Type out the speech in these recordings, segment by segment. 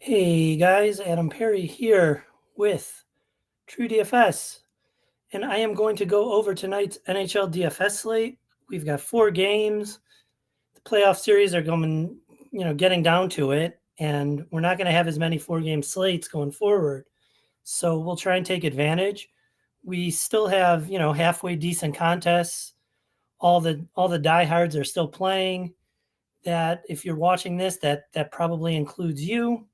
Hey guys, Adam Perry here with TrueDFS, and I am going to go over tonight's NHL DFS slate. We've got 4 games. The playoff series are going, getting down to it, and we're not going to have as many 4-game slates going forward. So we'll try and take advantage. We still have, halfway decent contests. All the diehards are still playing. That if you're watching this, that probably includes you.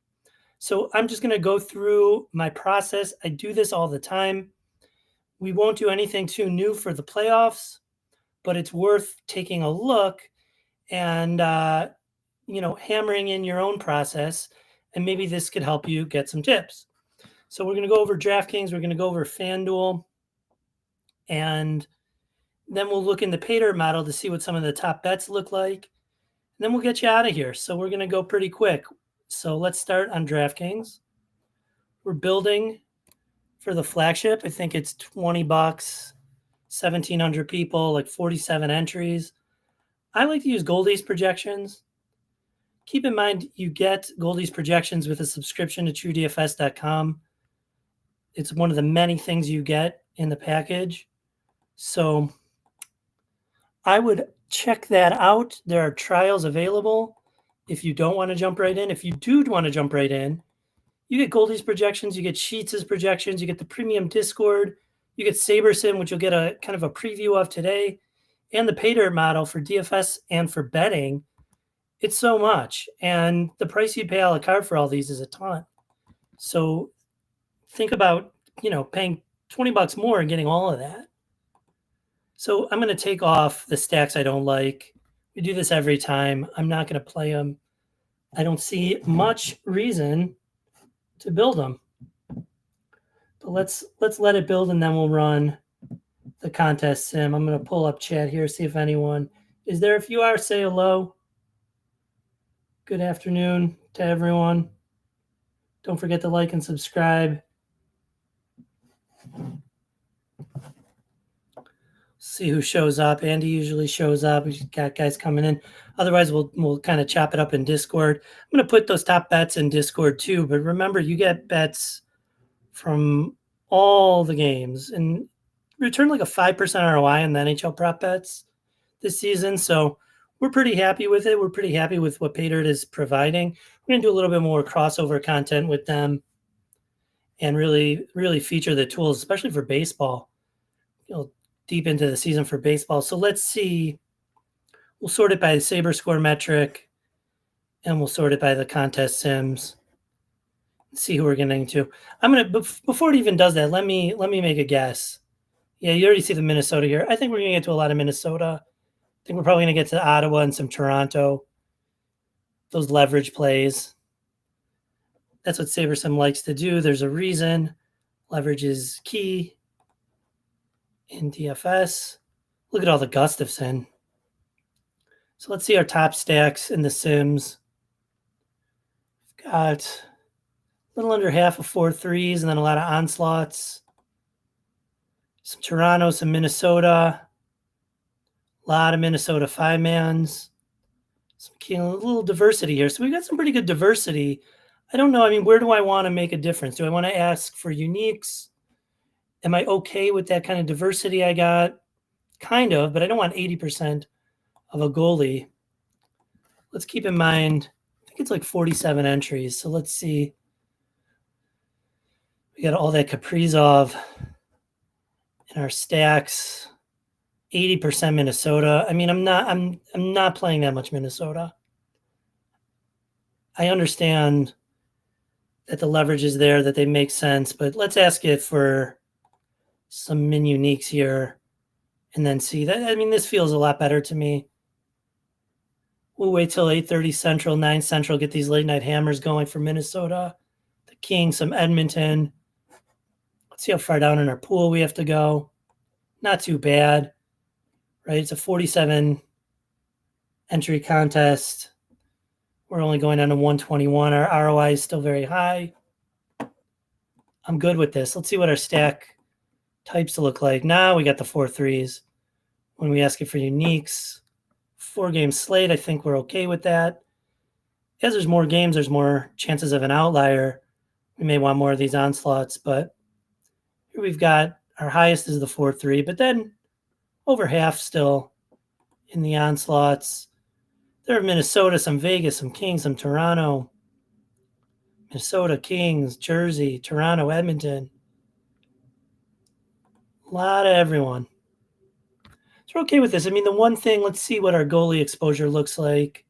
So I'm just going to go through my process. I do this all the time. We won't do anything too new for the playoffs, but it's worth taking a look and, hammering in your own process. And maybe this could help you get some tips. So we're going to go over DraftKings. We're going to go over FanDuel. And then we'll look in the pay dirt model to see what some of the top bets look like. And then we'll get you out of here. So we're going to go pretty quick. So let's start on DraftKings. We're building for the flagship. I think it's $20, 1,700 people, like 47 entries. I like to use Goldie's projections. Keep in mind, you get Goldie's projections with a subscription to TrueDFS.com. It's one of the many things you get in the package. So I would check that out. There are trials available if you don't want to jump right in. If you do want to jump right in, you get Goldie's projections, you get Sheets' projections, you get the premium Discord, you get SaberSim, which you'll get a kind of a preview of today, and the pay dirt model for DFS and for betting. It's so much. And the price you pay a la carte for all these is a ton. So think about, paying $20 more and getting all of that. So I'm going to take off the stacks I don't like. We do this every time. I'm not going to play them. I don't see much reason to build them. But let's let it build, and then we'll run the contest sim. I'm going to pull up chat here, see if anyone is there. If you are, say hello. Good afternoon to everyone. Don't forget to like and subscribe. See who shows up. Andy usually shows up. We've got guys coming in. Otherwise, we'll kind of chop it up in Discord. I'm going to put those top bets in Discord too. But remember, you get bets from all the games and return like a 5% ROI on the NHL prop bets this season. So we're pretty happy with it. We're pretty happy with what pay dirt is providing. We're going to do a little bit more crossover content with them and really, really feature the tools, especially for baseball. Deep into the season for baseball. So let's see. We'll sort it by the Saber score metric, and we'll sort it by the contest sims. See who we're getting to. I'm gonna before it even does that. Let me make a guess. Yeah, you already see the Minnesota here. I think we're gonna get to a lot of Minnesota. I think we're probably gonna get to Ottawa and some Toronto. Those leverage plays. That's what SaberSim likes to do. There's a reason. Leverage is key in DFS. Look at all the Gustafson. So let's see our top stacks in the sims. We've got a little under half of 4-3s and then a lot of onslaughts. Some Toronto, some Minnesota. A lot of Minnesota 5-mans. A little diversity here. So we've got some pretty good diversity. I don't know. I mean, where do I want to make a difference? Do I want to ask for uniques? Am I okay with that kind of diversity I got? Kind of, but I don't want 80% of a goalie. Let's keep in mind, I think it's like 47 entries. So let's see. We got all that Kaprizov in our stacks. 80% Minnesota. I mean, I'm not playing that much Minnesota. I understand that the leverage is there, that they make sense, but let's ask it for some min uniques here and then see that. I mean, this feels a lot better to me. We'll wait till 8:30 Central, 9 Central, get these late night hammers going for Minnesota, the Kings, some Edmonton. Let's see how far down in our pool we have to go. Not too bad, right? It's a 47 entry contest. We're only going down to 121. Our ROI is still very high. I'm good with this. Let's see what our stack types look like. Now we got the 4-3s. When we ask it for uniques, 4-game slate, I think we're okay with that. because there's more games, there's more chances of an outlier. We may want more of these onslaughts, but here we've got our highest is the 4-3, but then over half still in the onslaughts. There are Minnesota, some Vegas, some Kings, some Toronto, Minnesota, Kings, Jersey, Toronto, Edmonton. A lot of everyone. So we're okay with this. I mean, the one thing, let's see what our goalie exposure looks like,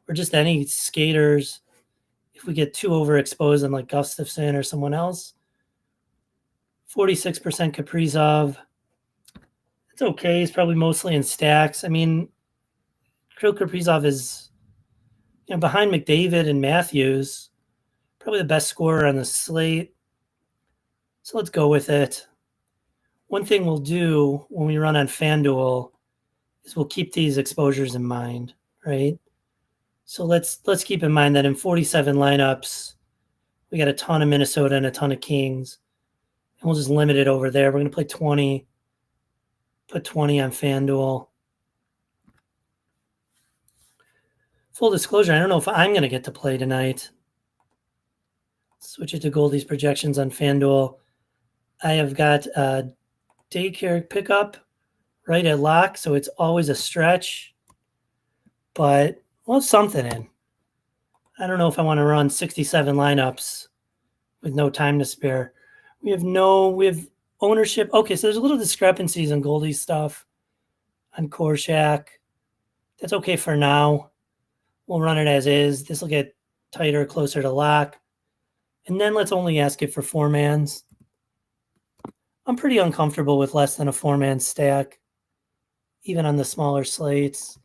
or just any skaters. If we get too overexposed on like Gustafsson or someone else. 46% Kaprizov. It's okay. He's probably mostly in stacks. I mean, Kirill Kaprizov is, behind McDavid and Matthews, probably the best scorer on the slate. So let's go with it. One thing we'll do when we run on FanDuel is we'll keep these exposures in mind, right? So let's keep in mind that in 47 lineups, we got a ton of Minnesota and a ton of Kings. And we'll just limit it over there. We're going to play 20, put 20 on FanDuel. Full disclosure, I don't know if I'm going to get to play tonight. Switch it to Goldie's projections on FanDuel. I have got a daycare pickup right at lock, so it's always a stretch. But we'll have something in. I don't know if I want to run 67 lineups with no time to spare. We have ownership. Okay, so there's a little discrepancies in Goldie's stuff on Korshak. That's okay for now. We'll run it as is. This will get tighter, closer to lock. And then let's only ask it for 4-mans. I'm pretty uncomfortable with less than a 4-man stack, even on the smaller slates.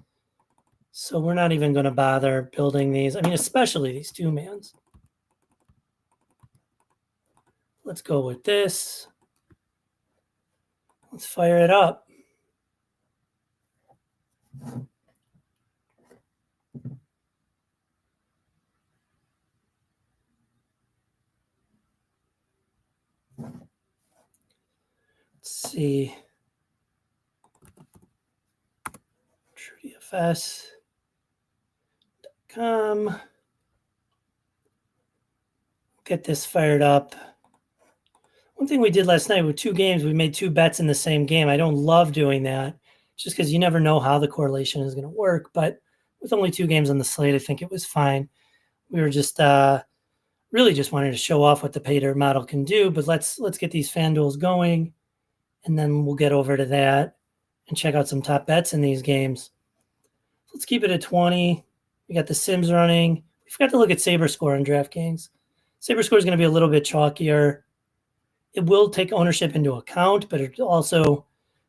So we're not even going to bother building these. I mean, especially these 2-mans. Let's go with this. Let's fire it up. Let's see. TrueDFS.com. Get this fired up. One thing we did last night with 2 games, we made 2 bets in the same game. I don't love doing that just because you never know how the correlation is going to work. But with only 2 games on the slate, I think it was fine. We were just really just wanting to show off what the Pater model can do. But let's get these FanDuels going, and then we'll get over to that and check out some top bets in these games. Let's keep it at 20. We got the Sims running. We forgot to look at Saber Score on DraftKings. Saber Score is going to be a little bit chalkier. It will take ownership into account, but it also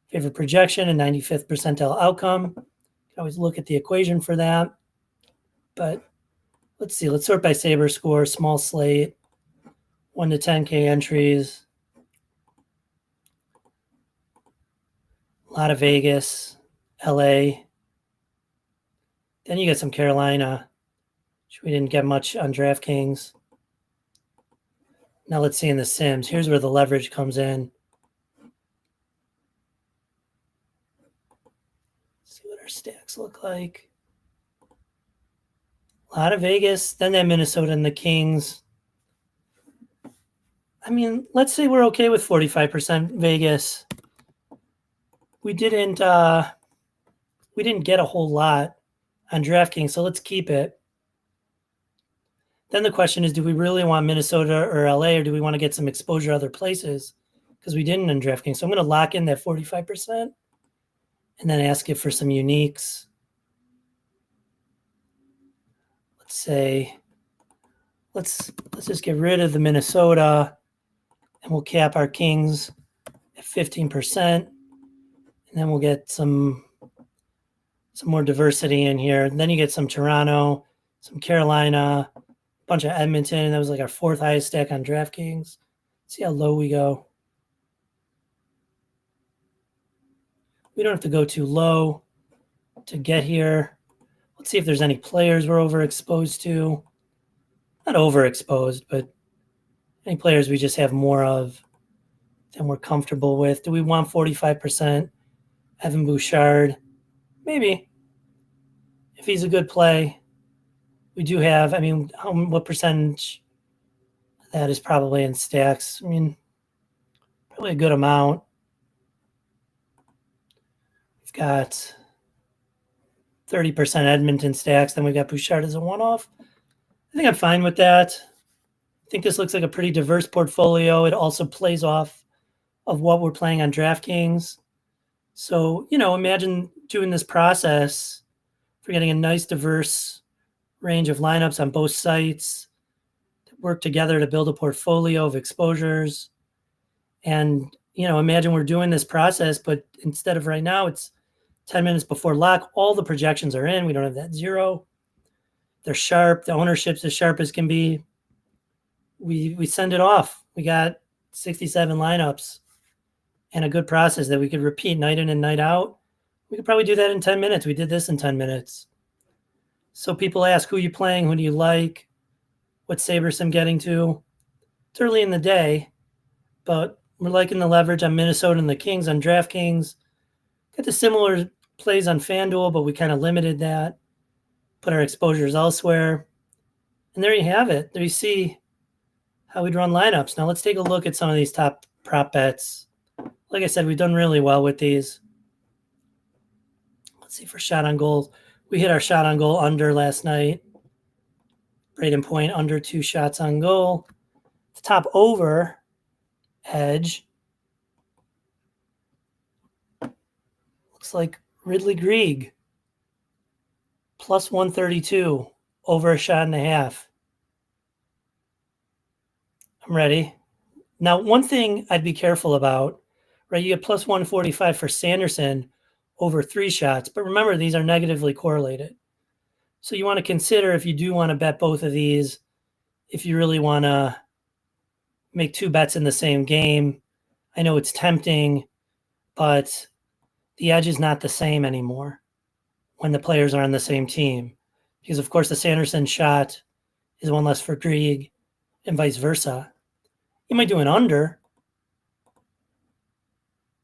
favor projection and 95th percentile outcome. You can always look at the equation for that. But let's see. Let's sort by Saber Score, small slate, 1 to 10K entries. A lot of Vegas, LA. Then you get some Carolina, which we didn't get much on DraftKings. Now let's see in the Sims. Here's where the leverage comes in. See what our stacks look like. A lot of Vegas, then that Minnesota and the Kings. I mean, let's say we're okay with 45% Vegas. We didn't get a whole lot on DraftKings, so let's keep it. Then the question is, do we really want Minnesota or LA, or do we want to get some exposure other places? Because we didn't in DraftKings. So I'm going to lock in that 45% and then ask it for some uniques. Let's say, let's just get rid of the Minnesota, and we'll cap our Kings at 15%. And then we'll get some more diversity in here. And then you get some Toronto, some Carolina, bunch of Edmonton. That was like our 4th highest stack on DraftKings. See how low we go. We don't have to go too low to get here. Let's see if there's any players we're overexposed to. Not overexposed, but any players we just have more of than we're comfortable with. Do we want 45%? Evan Bouchard? Maybe. If he's a good play, We do have, I mean, what percentage that is probably in stacks? I mean, probably a good amount. We've got 30% Edmonton stacks. Then we got Bouchard as a one-off. I think I'm fine with that. I think this looks like a pretty diverse portfolio. It also plays off of what we're playing on DraftKings. So, imagine doing this process for getting a nice diverse range of lineups on both sites that work together to build a portfolio of exposures. And, imagine we're doing this process, but instead of right now, it's 10 minutes before lock. All the projections are in. We don't have that zero. They're sharp. The ownership's as sharp as can be. We send it off. We got 67 lineups and a good process that we could repeat night in and night out. We could probably do that in 10 minutes. We did this in 10 minutes. So people ask, who are you playing? Who do you like? What Sabres I'm getting to? It's early in the day, but we're liking the leverage on Minnesota and the Kings on DraftKings. Got the similar plays on FanDuel, but we kind of limited that. Put our exposures elsewhere. And there you have it. There you see how we'd run lineups. Now let's take a look at some of these top prop bets. Like I said, we've done really well with these. Let's see for shot on goal. We hit our shot on goal under last night. Braden Point under 2 shots on goal. The top over edge looks like Ridley Greig plus 132 over a shot and a half. I'm ready. Now, one thing I'd be careful about, right? You get plus 145 for Sanderson over 3 shots, but remember, these are negatively correlated. So you want to consider, if you do want to bet both of these, if you really want to make 2 bets in the same game. I know it's tempting, but the edge is not the same anymore when the players are on the same team. Because, of course, the Sanderson shot is one less for Greig and vice versa. You might do an under.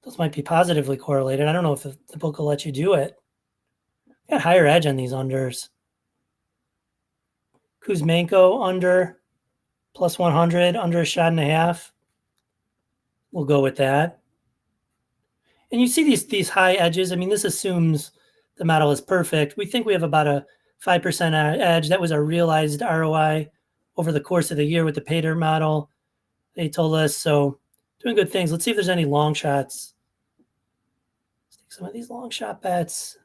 Those might be positively correlated. I don't know if the book will let you do it. Got higher edge on these unders. Kuzmenko under plus 100, under a shot and a half. We'll go with that. And you see these high edges. I mean, this assumes the model is perfect. We think we have about a 5% edge. That was our realized ROI over the course of the year with the pay dirt model. They told us, so doing good things. Let's see if there's any long shots. Let's take some of these long shot bets.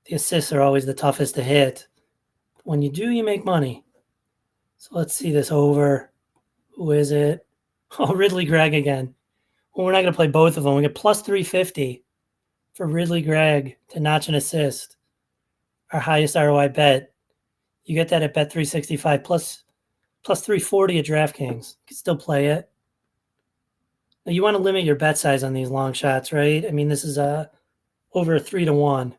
The assists are always the toughest to hit. When you do, you make money. So let's see this over. Who is it? Oh, Ridley Greig again. Well, we're not going to play both of them. We get plus 350 for Ridley Greig to notch an assist. Our highest ROI bet. You get that at Bet365 plus 340 at DraftKings. You can still play it. Now you want to limit your bet size on these long shots, right? I mean, this is over a 3-1.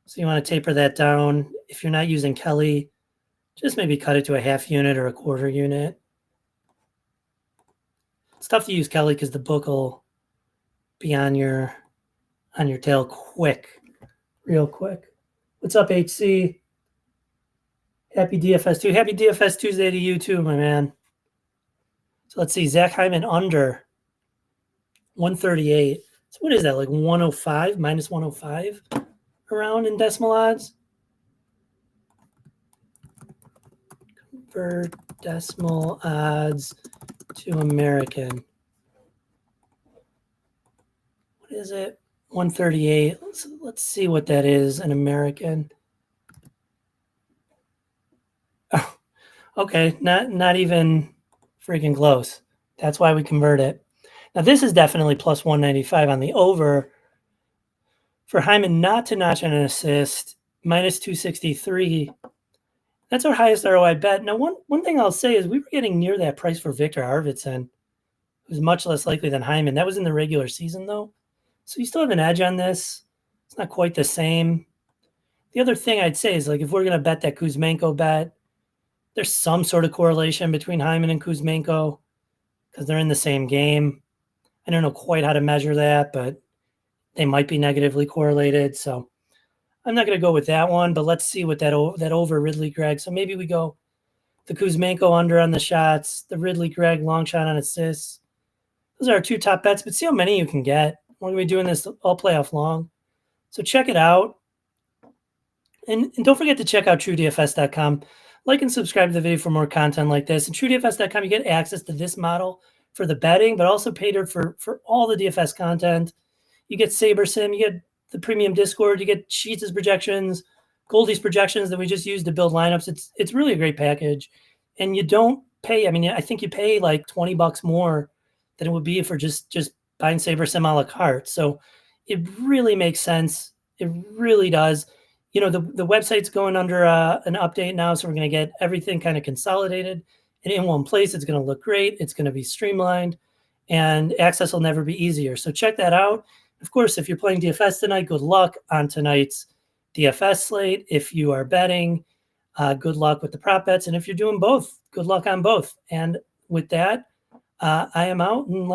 So you want to taper that down. If you're not using Kelly, just maybe cut it to a half unit or a quarter unit. It's tough to use Kelly because the book will be on your tail real quick. What's up, HC? Happy DFS Tuesday. Happy DFS Tuesday to you too, my man. So let's see. Zach Hyman under 138. So what is that, like 105, minus 105 around in decimal odds? Convert decimal odds to American. What is it? 138. Let's see what that is in American. Oh, okay, not even freaking close. That's why we convert it. Now this is definitely plus 195 on the over. For Hyman not to notch an assist, minus 263. That's our highest ROI bet. Now, one thing I'll say is we were getting near that price for Victor Arvidsson, who's much less likely than Hyman. That was in the regular season, though. So you still have an edge on this. It's not quite the same. The other thing I'd say is, like, if we're going to bet that Kuzmenko bet, there's some sort of correlation between Hyman and Kuzmenko because they're in the same game. I don't know quite how to measure that, but they might be negatively correlated. So I'm not going to go with that one, but let's see what that over Ridley Gregg. So maybe we go the Kuzmenko under on the shots, the Ridley Gregg long shot on assists. Those are our 2 top bets, but see how many you can get. We're going to be doing this all playoff long. So check it out. And don't forget to check out TrueDFS.com. Like and subscribe to the video for more content like this. And TrueDFS.com, you get access to this model for the betting, but also paid for all the DFS content. You get SaberSim, you get the premium Discord, you get Sheets' projections, Goldie's projections that we just use to build lineups. It's really a great package. And you don't pay, I mean, I think you pay like $20 more than it would be for just buying SaberSim a la carte. So it really makes sense. It really does. You know, the website's going under an update now, so we're going to get everything kind of consolidated and in one place. It's going to look great. It's going to be streamlined, and access will never be easier. So check that out. Of course, if you're playing DFS tonight, good luck on tonight's DFS slate. If you are betting, good luck with the prop bets. And if you're doing both, good luck on both. And with that, I am out. And